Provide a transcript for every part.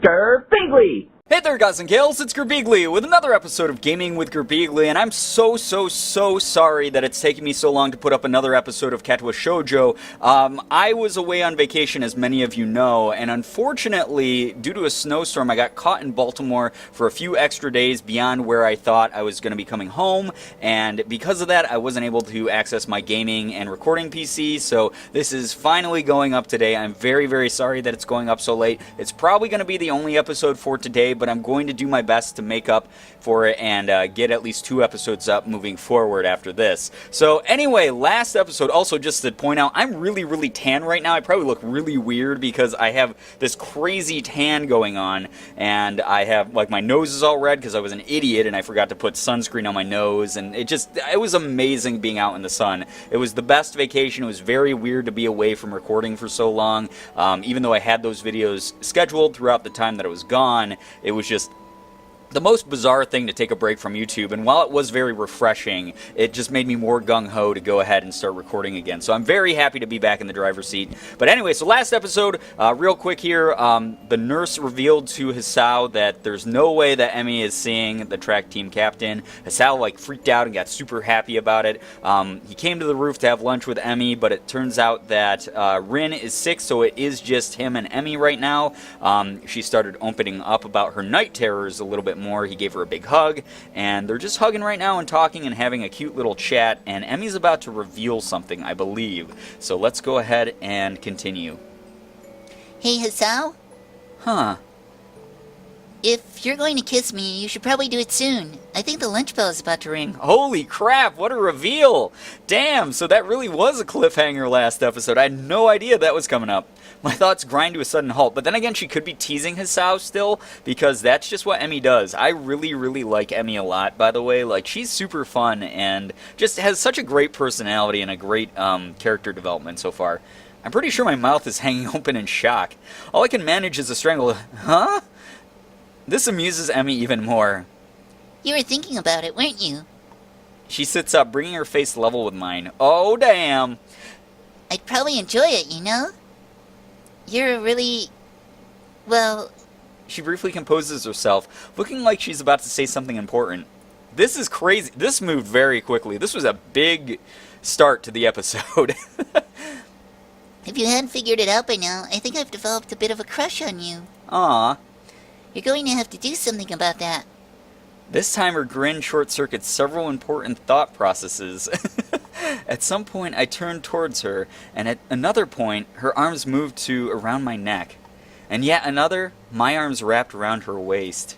Girbeagly! Hey there guys and gals, it's Girbeagly with another episode of Gaming with Girbeagly, and I'm so sorry that it's taken me so long to put up another episode of Katawa Shoujo. I was away on vacation, as many of you know, and unfortunately, due to a snowstorm, I got caught in Baltimore for a few extra days beyond where I thought I was going to be coming home, and because of that, I wasn't able to access my gaming and recording PC, so this is finally going up today. I'm very sorry that it's going up so late. It's probably going to be the only episode for today, but I'm going to do my best to make up for it and get at least 2 episodes up moving forward after this. So anyway, last episode, also just to point out, I'm really tan right now. I probably look really weird because I have this crazy tan going on, and I have, like, my nose is all red because I was an idiot and I forgot to put sunscreen on my nose, and it was amazing being out in the sun. It was the best vacation. It was very weird to be away from recording for so long. Even though I had those videos scheduled throughout the time that I was gone, it was just the most bizarre thing to take a break from YouTube, and while it was very refreshing, it just made me more gung-ho to go ahead and start recording again. So I'm very happy to be back in the driver's seat. But anyway, so last episode, real quick here, the nurse revealed to Hisao that there's no way that Emi is seeing the track team captain. Hisao, like, freaked out and got super happy about it. He came to the roof to have lunch with Emi, but it turns out that Rin is sick, so it is just him and Emi right now. She started opening up about her night terrors a little bit more. He gave her a big hug, and they're just hugging right now and talking and having a cute little chat, and Emi's about to reveal something, I believe. So let's go ahead and continue. Hey, Hisao? Huh. If you're going to kiss me, you should probably do it soon. I think the lunch bell is about to ring. Holy crap, what a reveal! Damn, so that really was a cliffhanger last episode. I had no idea that was coming up. My thoughts grind to a sudden halt, but then again, she could be teasing Hisao still, because that's just what Emi does. I really like Emi a lot, by the way. Like, she's super fun and just has such a great personality and a great character development so far. I'm pretty sure my mouth is hanging open in shock. All I can manage is a strangle. Huh? This amuses Emi even more. You were thinking about it, weren't you? She sits up, bringing her face level with mine. Oh, damn. I'd probably enjoy it, you know? You're really... well... She briefly composes herself, looking like she's about to say something important. This is crazy. This moved very quickly. This was a big start to the episode. If you hadn't figured it out by now, I think I've developed a bit of a crush on you. Aw. You're going to have to do something about that. This time her grin short-circuits several important thought processes. At some point, I turned towards her, and at another point, her arms moved to around my neck. And yet another, my arms wrapped around her waist.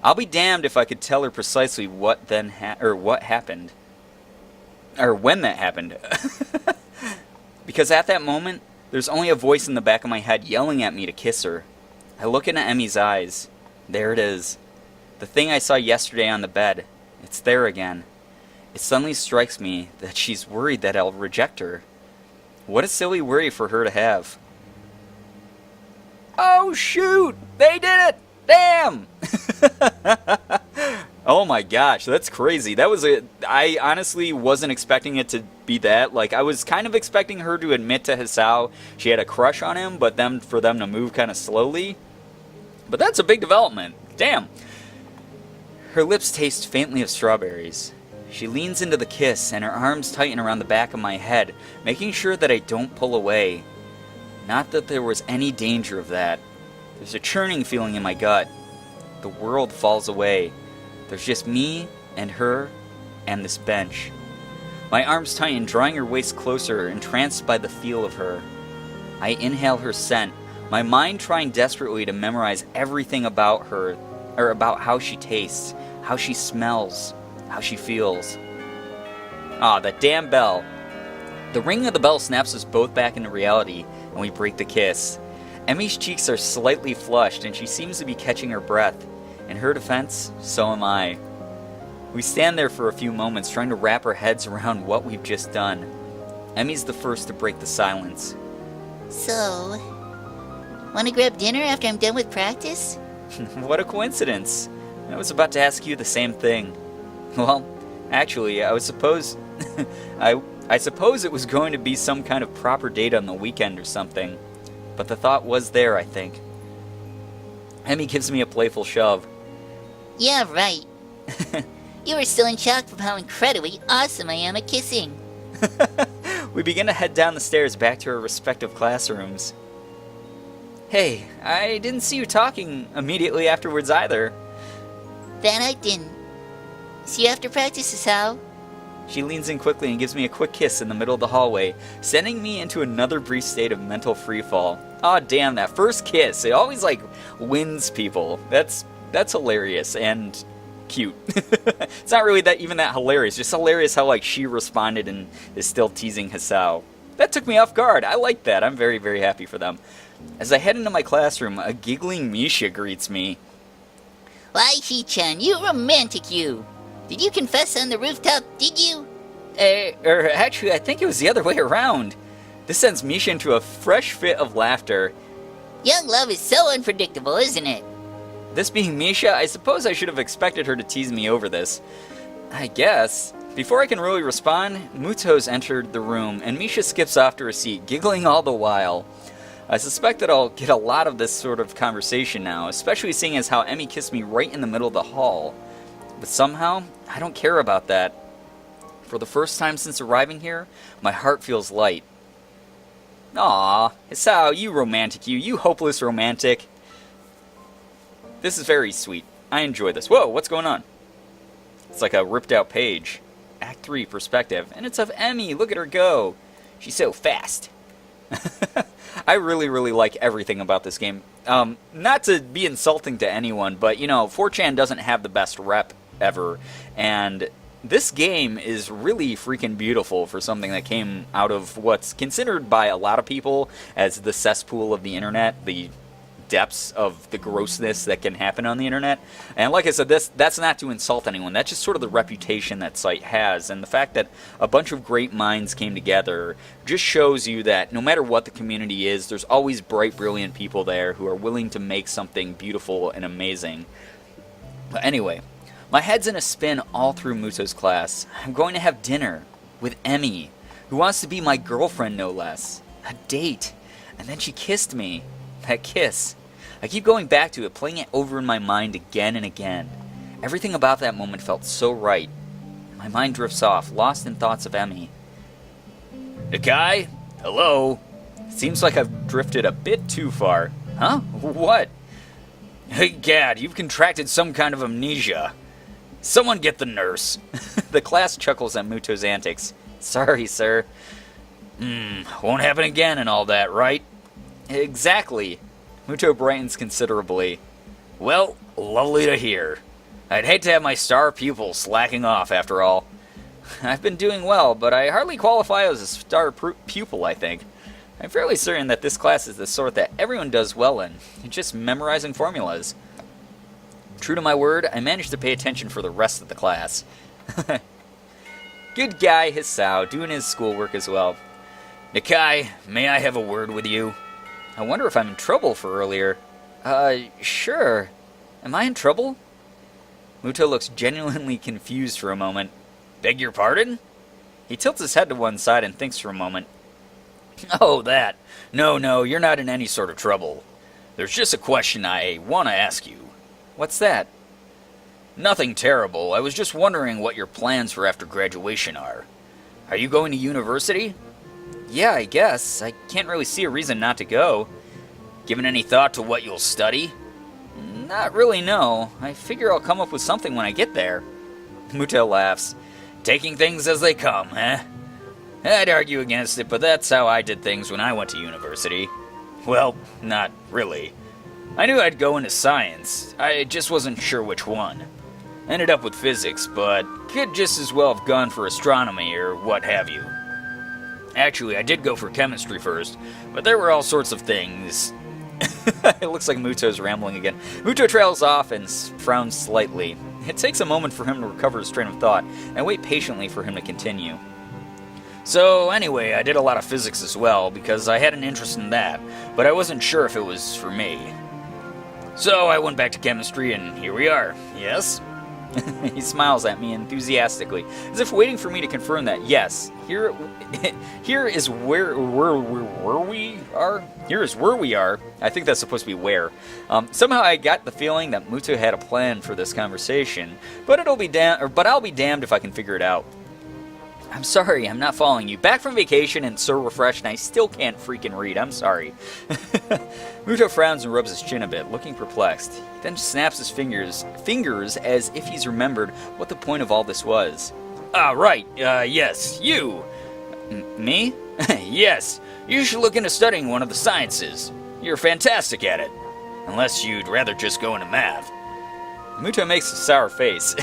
I'll be damned if I could tell her precisely what then what happened. Or when that happened. Because at that moment, there's only a voice in the back of my head yelling at me to kiss her. I look into Emi's eyes. There it is. The thing I saw yesterday on the bed. It's there again. It suddenly strikes me that she's worried that I'll reject her. What a silly worry for her to have. Oh shoot! They did it! Damn! Oh my gosh, that's crazy. I honestly wasn't expecting it to be that. Like, I was kind of expecting her to admit to Hisao she had a crush on him, but then for them to move kind of slowly. But that's a big development. Damn. Her lips taste faintly of strawberries. She leans into the kiss, and her arms tighten around the back of my head, making sure that I don't pull away. Not that there was any danger of that. There's a churning feeling in my gut. The world falls away. There's just me and her and this bench. My arms tighten, drawing her waist closer, entranced by the feel of her. I inhale her scent, my mind trying desperately to memorize everything about her, or about how she tastes, how she smells, how she feels. Ah, that damn bell. The ringing of the bell snaps us both back into reality, and we break the kiss. Emi's cheeks are slightly flushed, and she seems to be catching her breath. In her defense, so am I. We stand there for a few moments, trying to wrap our heads around what we've just done. Emi's the first to break the silence. So, want to grab dinner after I'm done with practice? What a coincidence. I was about to ask you the same thing. Well, actually, I suppose it was going to be some kind of proper date on the weekend or something. But the thought was there, I think. Emmy gives me a playful shove. Yeah, right. You were still in shock from how incredibly awesome I am at kissing. We begin to head down the stairs back to our respective classrooms. Hey, I didn't see you talking immediately afterwards either. That I didn't. See you after practice, Hisao. She leans in quickly and gives me a quick kiss in the middle of the hallway, sending me into another brief state of mental freefall. Aw, damn, that first kiss, it always, wins people. That's hilarious and cute. It's not really even that hilarious, just hilarious how, she responded and is still teasing Hisao. That took me off guard. I like that. I'm very, very happy for them. As I head into my classroom, a giggling Misha greets me. Why, He-chan, you romantic you! Did you confess on the rooftop, did you? Actually, I think it was the other way around. This sends Misha into a fresh fit of laughter. Young love is so unpredictable, isn't it? This being Misha, I suppose I should have expected her to tease me over this. I guess. Before I can really respond, Muto's entered the room, and Misha skips off to her seat, giggling all the while. I suspect that I'll get a lot of this sort of conversation now, especially seeing as how Emmy kissed me right in the middle of the hall. But somehow, I don't care about that. For the first time since arriving here, my heart feels light. Aw, Hisao, you romantic you hopeless romantic. This is very sweet. I enjoy this. Whoa, what's going on? It's like a ripped out page. Act 3, perspective. And it's of Emmy. Look at her go. She's so fast. I really, really like everything about this game. Not to be insulting to anyone, but, 4chan doesn't have the best rep ever. And this game is really freaking beautiful for something that came out of what's considered by a lot of people as the cesspool of the internet, the depths of the grossness that can happen on the internet. And like I said, that's not to insult anyone. That's just sort of the reputation that site has. And the fact that a bunch of great minds came together just shows you that no matter what the community is, there's always bright, brilliant people there who are willing to make something beautiful and amazing. But anyway, my head's in a spin all through Muto's class. I'm going to have dinner with Emmy, who wants to be my girlfriend, no less. A date. And then she kissed me. That kiss. I keep going back to it, playing it over in my mind again and again. Everything about that moment felt so right. My mind drifts off, lost in thoughts of Emmy. Nakai? Hello? Seems like I've drifted a bit too far. Huh? What? Hey, Gad, you've contracted some kind of amnesia. Someone get the nurse. The class chuckles at Muto's antics. Sorry, sir. Won't happen again and all that, right? Exactly. Muto brightens considerably. Well, lovely to hear. I'd hate to have my star pupil slacking off after all. I've been doing well, but I hardly qualify as a star pupil, I think. I'm fairly certain that this class is the sort that everyone does well in. It's just memorizing formulas. True to my word, I managed to pay attention for the rest of the class. Good guy, Hisao, doing his schoolwork as well. Nakai, may I have a word with you? I wonder if I'm in trouble for earlier. Sure. Am I in trouble? Muto looks genuinely confused for a moment. Beg your pardon? He tilts his head to one side and thinks for a moment. Oh, that. No, you're not in any sort of trouble. There's just a question I want to ask you. What's that? Nothing terrible. I was just wondering what your plans for after graduation are. Are you going to university? Yeah, I guess. I can't really see a reason not to go. Given any thought to what you'll study? Not really, no. I figure I'll come up with something when I get there. Muto laughs. Taking things as they come, eh? I'd argue against it, but that's how I did things when I went to university. Well, not really. I knew I'd go into science. I just wasn't sure which one. Ended up with physics, but could just as well have gone for astronomy or what have you. Actually, I did go for chemistry first, but there were all sorts of things. It looks like Muto's rambling again. Muto trails off and frowns slightly. It takes a moment for him to recover his train of thought, and I wait patiently for him to continue. So anyway, I did a lot of physics as well, because I had an interest in that, but I wasn't sure if it was for me. So I went back to chemistry, and here we are. Yes? He smiles at me enthusiastically, as if waiting for me to confirm that, yes, here is where we are. Here is where we are. I think that's supposed to be where. Somehow I got the feeling that Muto had a plan for this conversation, but I'll be damned if I can figure it out. I'm sorry, I'm not following you. Back from vacation and so refreshed, and I still can't freaking read. I'm sorry. Muto frowns and rubs his chin a bit, looking perplexed. He then snaps his fingers as if he's remembered what the point of all this was. Ah, right. Yes, you. Me? Yes. You should look into studying one of the sciences. You're fantastic at it. Unless you'd rather just go into math. Muto makes a sour face.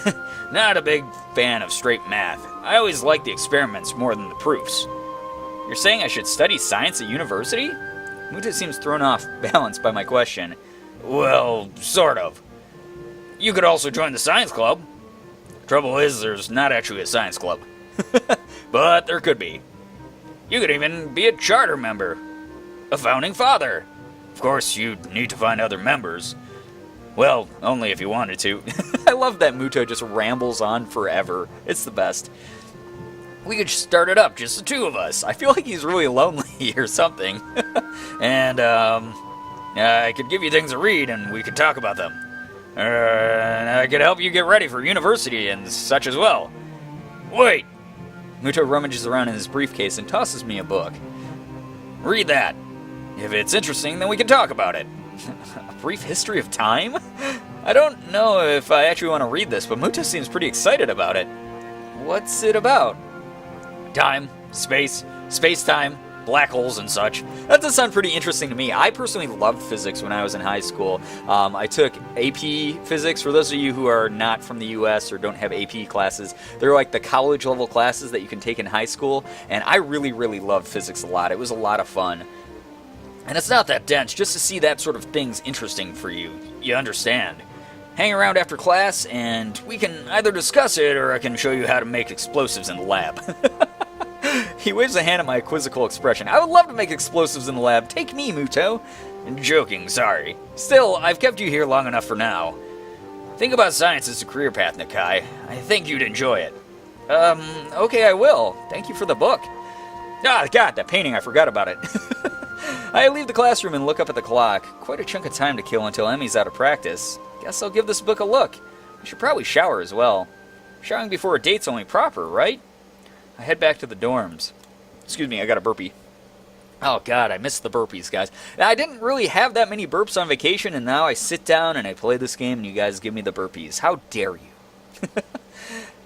Not a big fan of straight math. I always like the experiments more than the proofs. You're saying I should study science at university? Muto seems thrown off balance by my question. Well, sort of. You could also join the science club. Trouble is, there's not actually a science club. But there could be. You could even be a charter member. A founding father. Of course, you'd need to find other members. Well, only if you wanted to. I love that Muto just rambles on forever. It's the best. We could start it up, just the two of us. I feel like he's really lonely or something. And, I could give you things to read and we could talk about them. I could help you get ready for university and such as well. Wait! Muto rummages around in his briefcase and tosses me a book. Read that. If it's interesting, then we can talk about it. A brief history of time? I don't know if I actually want to read this, but Muto seems pretty excited about it. What's it about? Time, space-time, black holes and such. That does sound pretty interesting to me. I personally loved physics when I was in high school. I took AP physics. For those of you who are not from the US or don't have AP classes, they're like the college level classes that you can take in high school, and I really, really loved physics a lot. It was a lot of fun. And it's not that dense, just to see that sort of thing's interesting for you. You understand. Hang around after class, and we can either discuss it, or I can show you how to make explosives in the lab. He waves a hand at my quizzical expression. I would love to make explosives in the lab. Take me, Muto. Joking, sorry. Still, I've kept you here long enough for now. Think about science as a career path, Nakai. I think you'd enjoy it. Okay, I will. Thank you for the book. Ah, God, that painting, I forgot about it. I leave the classroom and look up at the clock. Quite a chunk of time to kill until Emmy's out of practice. Guess I'll give this book a look. I should probably shower as well. Showering before a date's only proper, right? I head back to the dorms. Excuse me, I got a burpee. Oh God, I missed the burpees, guys. I didn't really have that many burps on vacation, and now I sit down and I play this game and you guys give me the burpees. How dare you?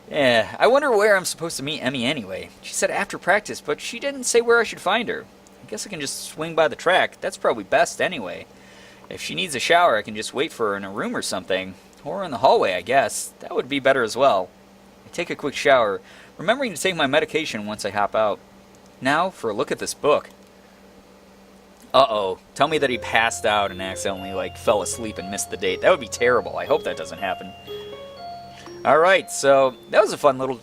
Yeah, I wonder where I'm supposed to meet Emmy anyway. She said after practice, but she didn't say where I should find her. I guess I can just swing by the track. That's probably best anyway. If she needs a shower, I can just wait for her in a room or something. Or in the hallway, I guess. That would be better as well. I take a quick shower, remembering to take my medication once I hop out. Now, for a look at this book. Uh-oh. Tell me that he passed out and accidentally, fell asleep and missed the date. That would be terrible. I hope that doesn't happen. Alright, so that was a fun little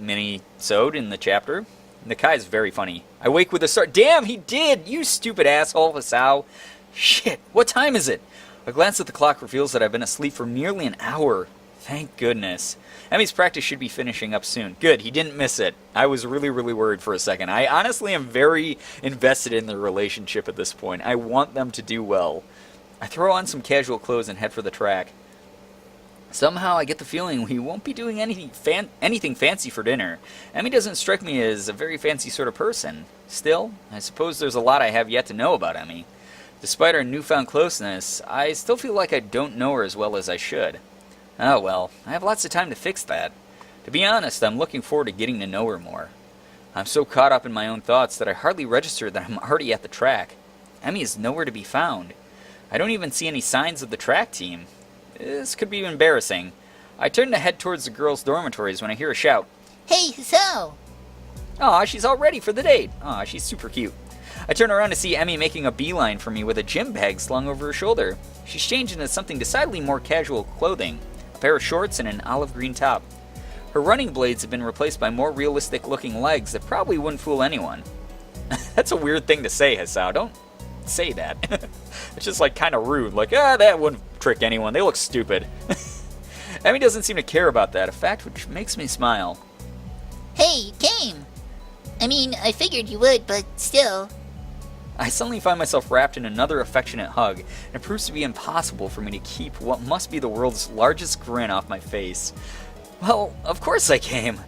mini-sode in the chapter. Nakai is very funny. I wake with a start. Damn, he did! You stupid asshole, Hisao. Shit, what time is it? A glance at the clock reveals that I've been asleep for nearly an hour. Thank goodness. Emmy's practice should be finishing up soon. Good, he didn't miss it. I was really, really worried for a second. I honestly am very invested in their relationship at this point. I want them to do well. I throw on some casual clothes and head for the track. Somehow I get the feeling we won't be doing anything fancy for dinner. Emmy doesn't strike me as a very fancy sort of person. Still, I suppose there's a lot I have yet to know about Emmy. Despite our newfound closeness, I still feel like I don't know her as well as I should. Oh well, I have lots of time to fix that. To be honest, I'm looking forward to getting to know her more. I'm so caught up in my own thoughts that I hardly registered that I'm already at the track. Emmy is nowhere to be found. I don't even see any signs of the track team. This could be embarrassing. I turn to head towards the girls' dormitories when I hear a shout. Hey, Hisao! Aw, she's all ready for the date. Aw, she's super cute. I turn around to see Emmy making a beeline for me with a gym bag slung over her shoulder. She's changed into something decidedly more casual clothing. A pair of shorts and an olive green top. Her running blades have been replaced by more realistic looking legs that probably wouldn't fool anyone. That's a weird thing to say, Hisao. Don't say that. It's just kind of rude. That wouldn't trick anyone. They look stupid. Emmy doesn't seem to care about that, a fact which makes me smile. Hey, you came! I mean, I figured you would, but still. I suddenly find myself wrapped in another affectionate hug, and it proves to be impossible for me to keep what must be the world's largest grin off my face. Well, of course I came.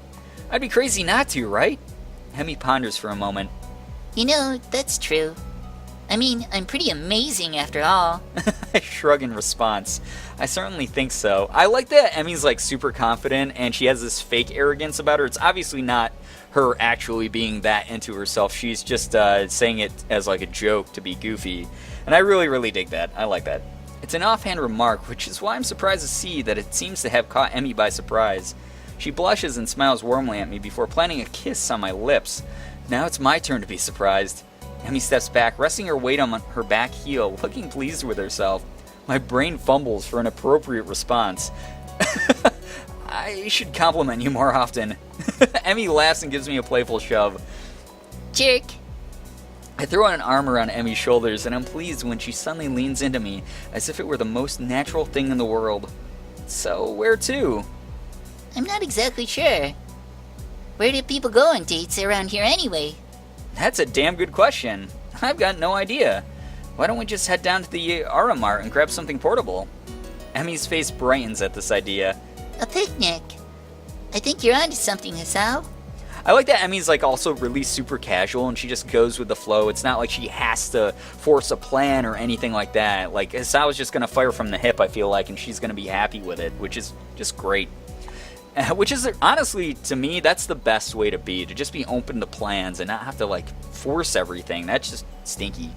I'd be crazy not to, right? Emmy ponders for a moment. You know, that's true. I mean, I'm pretty amazing after all. I shrug in response. I certainly think so. I like that Emmy's like super confident and she has this fake arrogance about her. It's obviously not her actually being that into herself. She's just saying it as like a joke to be goofy. And I really, really dig that. I like that. It's an offhand remark, which is why I'm surprised to see that it seems to have caught Emmy by surprise. She blushes and smiles warmly at me before planting a kiss on my lips. Now it's my turn to be surprised. Emmy steps back, resting her weight on her back heel, looking pleased with herself. My brain fumbles for an appropriate response. I should compliment you more often. Emmy laughs and gives me a playful shove. Jerk. I throw an arm around Emmy's shoulders, and I'm pleased when she suddenly leans into me, as if it were the most natural thing in the world. So, where to? I'm not exactly sure. Where do people go on dates around here anyway? That's a damn good question. I've got no idea. Why don't we just head down to the Aura Mart and grab something portable? Emmy's face brightens at this idea. A picnic. I think you're onto something, Hisao. I like that Emmy's like also really super casual and she just goes with the flow. It's not like she has to force a plan or anything like that. Like Hisao's just gonna fire from the hip, I feel like, and she's gonna be happy with it, which is just great. Which is, honestly, to me, that's the best way to be, to just be open to plans and not have to, like, force everything. That's just stinky.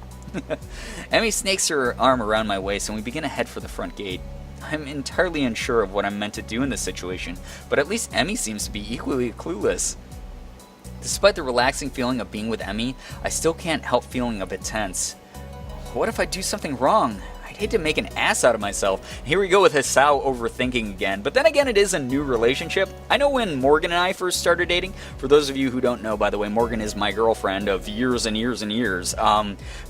Emmy snakes her arm around my waist and we begin to head for the front gate. I'm entirely unsure of what I'm meant to do in this situation, but at least Emmy seems to be equally clueless. Despite the relaxing feeling of being with Emmy, I still can't help feeling a bit tense. What if I do something wrong? I'd hate to make an ass out of myself. Here we go with Hisao overthinking again. But then again, it is a new relationship. I know when Morgan and I first started dating, for those of you who don't know, by the way, Morgan is my girlfriend of years and years and years.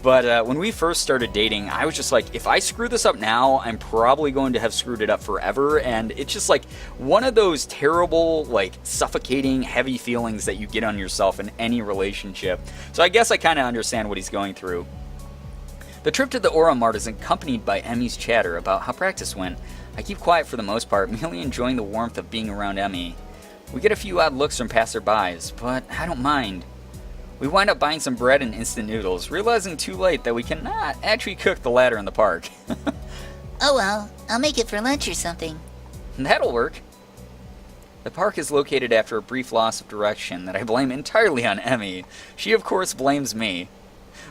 But when we first started dating, I was just like, if I screw this up now, I'm probably going to have screwed it up forever. And it's just like one of those terrible, like suffocating, heavy feelings that you get on yourself in any relationship. So I guess I kind of understand what he's going through. The trip to the Aura Mart is accompanied by Emmy's chatter about how practice went. I keep quiet for the most part, merely enjoying the warmth of being around Emmy. We get a few odd looks from passerbys, but I don't mind. We wind up buying some bread and instant noodles, realizing too late that we cannot actually cook the latter in the park. Oh well, I'll make it for lunch or something. That'll work. The park is located after a brief loss of direction that I blame entirely on Emmy. She, of course, blames me.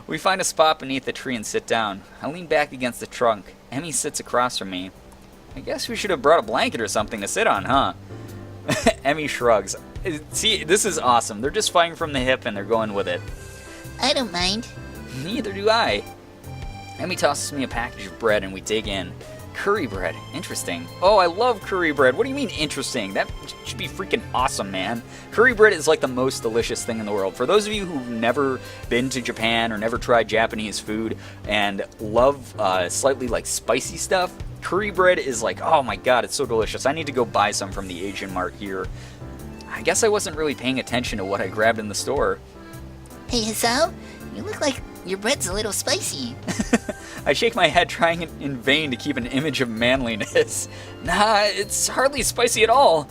We find a spot beneath the tree and sit down. I lean back against the trunk. Emmy sits across from me. I guess we should have brought a blanket or something to sit on, huh? Emmy shrugs. See, this is awesome. They're just fighting from the hip and they're going with it. I don't mind. Neither do I. Emmy tosses me a package of bread and we dig in. Curry bread. Interesting. Oh, I love curry bread. What do you mean interesting? That should be freaking awesome, man. Curry bread is like the most delicious thing in the world. For those of you who've never been to Japan or never tried Japanese food and love slightly like spicy stuff, curry bread is like, oh my god, it's so delicious. I need to go buy some from the Asian Mart here. I guess I wasn't really paying attention to what I grabbed in the store. Hey, Hisao, you look like your bread's a little spicy. I shake my head, trying in vain to keep an image of manliness. Nah, it's hardly spicy at all.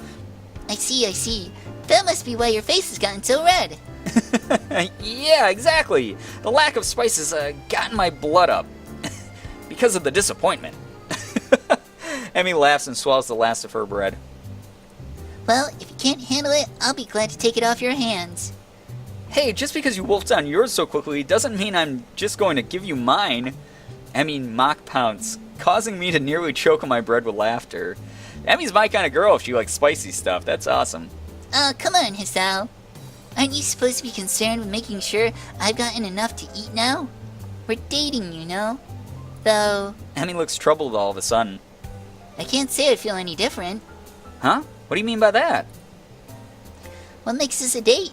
I see. That must be why your face has gotten so red. Yeah, exactly. The lack of spice has gotten my blood up. Because of the disappointment. Emmy laughs and swallows the last of her bread. Well, if you can't handle it, I'll be glad to take it off your hands. Hey, just because you wolfed down yours so quickly doesn't mean I'm just going to give you mine. Emmy mock pounce, causing me to nearly choke on my bread with laughter. Emmy's my kind of girl if she likes spicy stuff. That's awesome. Oh, come on, Hisao. Aren't you supposed to be concerned with making sure I've gotten enough to eat now? We're dating, you know. Though, Emmy looks troubled all of a sudden. I can't say I feel any different. Huh? What do you mean by that? What makes this a date?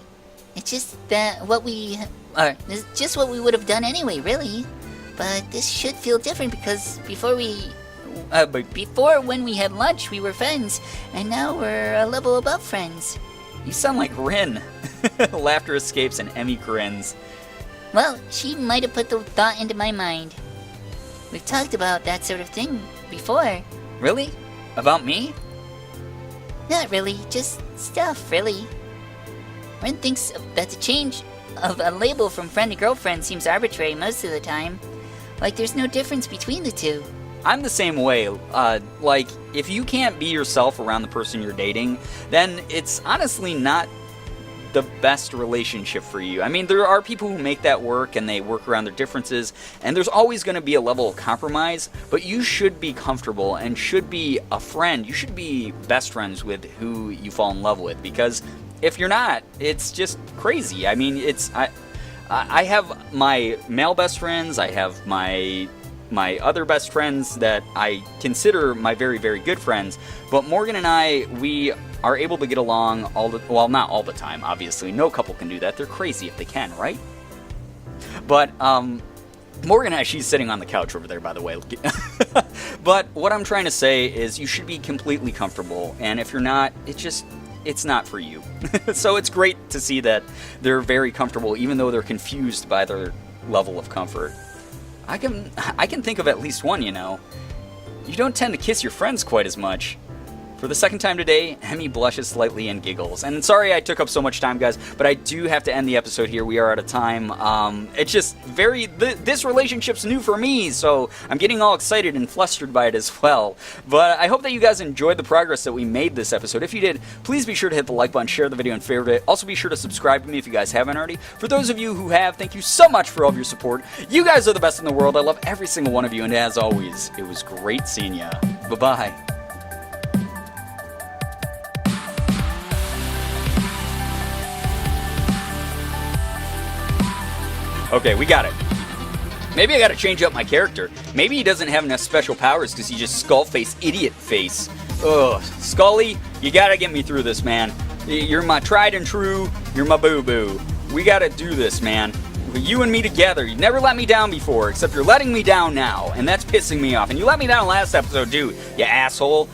It's just that it's just what we would have done anyway, really. But this should feel different because before we Before, when we had lunch, we were friends, and now we're a level above friends. You sound like Rin. Laughter escapes and Emmy grins. Well, she might have put the thought into my mind. We've talked about that sort of thing before. Really? About me? Not really, just stuff, really. Ren thinks that the change of a label from friend to girlfriend seems arbitrary most of the time. Like there's no difference between the two. I'm the same way. Like, if you can't be yourself around the person you're dating, then it's honestly not the best relationship for you. I mean, there are people who make that work and they work around their differences, and there's always going to be a level of compromise, but you should be comfortable and should be a friend. You should be best friends with who you fall in love with, because if you're not, it's just crazy. I mean, I have my male best friends, I have my other best friends that I consider my very, very good friends, but Morgan and I, we are able to get along well, not all the time, obviously. No couple can do that. They're crazy if they can, right? But, Morgan, she's sitting on the couch over there, by the way. But what I'm trying to say is you should be completely comfortable, and if you're not, it's not for you. So it's great to see that they're very comfortable, even though they're confused by their level of comfort. I can think of at least one, you know. You don't tend to kiss your friends quite as much. For the second time today, Emmy blushes slightly and giggles. And sorry I took up so much time, guys, but I do have to end the episode here. We are out of time. It's just this relationship's new for me, so I'm getting all excited and flustered by it as well. But I hope that you guys enjoyed the progress that we made this episode. If you did, please be sure to hit the like button, share the video, and favorite it. Also be sure to subscribe to me if you guys haven't already. For those of you who have, thank you so much for all of your support. You guys are the best in the world. I love every single one of you, and as always, it was great seeing ya. Bye-bye. Okay, we got it. Maybe I gotta change up my character. Maybe he doesn't have enough special powers because he's just skull-face, idiot face. Ugh, Scully, you gotta get me through this, man. You're my tried and true, you're my boo-boo. We gotta do this, man. You and me together. You never let me down before, except you're letting me down now, and that's pissing me off. And you let me down last episode, too, you asshole.